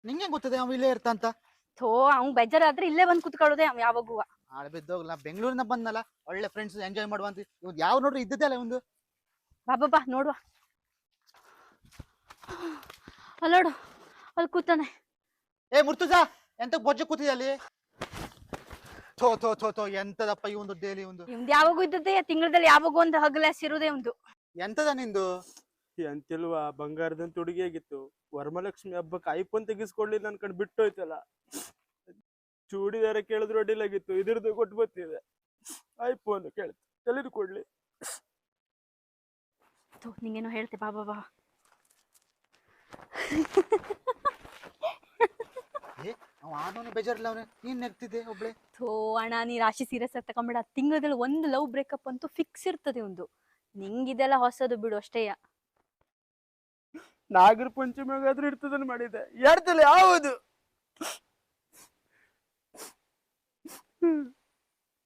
ನಿಂಗೆ ಗೊತ್ತದೆ ಅವ ಇಲ್ಲೇ ಇರ್ತಾಂತ. ಥೋ ಅವ್ನ್ ಬೇಜಾರಾದ್ರೆ ಇಲ್ಲೇ ಬಂದ್ ಕುತ್ಕೊಳ್ಳೋದೆ ಅವ್ ಯಾವಾಗೂ. ಆಳ ಬಿದ್ದೋಗ್ಲ ಬೆಂಗಳೂರಿನ ಬಂದ್ನಲ್ಲ, ಒಳ್ಳೆ ಫ್ರೆಂಡ್ಸ್ ಎಂಜಾಯ್ ಮಾಡುವಂತ. ಇವ್ ಯಾವ ನೋಡ್ರಿ ಇದ್ದದ್ದೇ ಅಲ್ಲ ಒಂದು. ಬಾ ನೋಡುವ. ಅಲ್ಲೋಡು ಅಲ್ಲಿ ಕೂತಾನೆ. ಏ ಮುರ್ತುಜಾ, ಎಂತ ಬೊಜ್ಜ ಕೂತಿದೆ ಅಲ್ಲಿ. ಥೋ ಥೋ ಥೋ ಥೋ, ಎಂತದಪ್ಪ ಈ ಒಂದು ಡೇಲಿ ಒಂದು. ಇವ್ದು ಯಾವಾಗೂ ಇದ್ದದ್ದೇ, ತಿಂಗಳದಲ್ಲಿ ಯಾವಾಗೂ ಒಂದು ಹಗಲಾಸ್ ಇರುದೇ ಒಂದು. ಎಂತದ ನಿಂದು? ಎಂತಿಲ್ವಾ, ಬಂಗಾರದಂತ ಹುಡುಗಿ ಆಗಿತ್ತು. ವರಮಲಕ್ಷ್ಮಿ ಹಬ್ಬಕ್ಕೆ ಐಫೋನ್ ತೆಗಿಸ್ಕೊಳ್ಳಿಲ್ಲ ಅನ್ಕೊಂಡು ಬಿಟ್ಟು ಹೋಯ್ತಲ್ಲ. ಚೂಡಿದಾರ ಕೇಳಿದ್ರು ಅಡ್ಡಿಲಾಗಿತ್ತು, ಇದ್ರದ್ದು ಕೊಟ್ಟು ಬರ್ತಿದೆ. ಐಫೋನ್ ಕೇಳ್ತು, ಎಲ್ಲಿದು ಕೊಡ್ಲಿ? ನಿಂಗೇನೋ ಹೇಳ್ತೆ, ಬಾ. ಬೇಜಾರಿಲ್ಲ ಅವನೇ, ನೀನ್ ನೆಗ್ತಿದ್ದೆ ಒಬ್ಳೆ. ಥೋ ಅಣ್ಣ, ನೀ ರಾಶಿ ಸೀರಿಯಸ್ ಆಗಿ ತಗೊಂಬೇಡ. ತಿಂಗಳಲ್ಲಿ ಒಂದು ಲವ್ ಬ್ರೇಕಪ್ ಅಂತೂ ಫಿಕ್ಸ್ ಇರ್ತದೆ ಒಂದು. ನಿಂಗಿದೆಲ್ಲ ಹೊಸದು ಬಿಡು ಅಷ್ಟೇಯ. ನಾಗರ ಪಂಚಮಿಗಾದ್ರೂ ಇರ್ತದನ್ನ ಮಾಡಿದ್ದೆ, ಯಾರ್ದಲ್ಲ ಯಾವುದು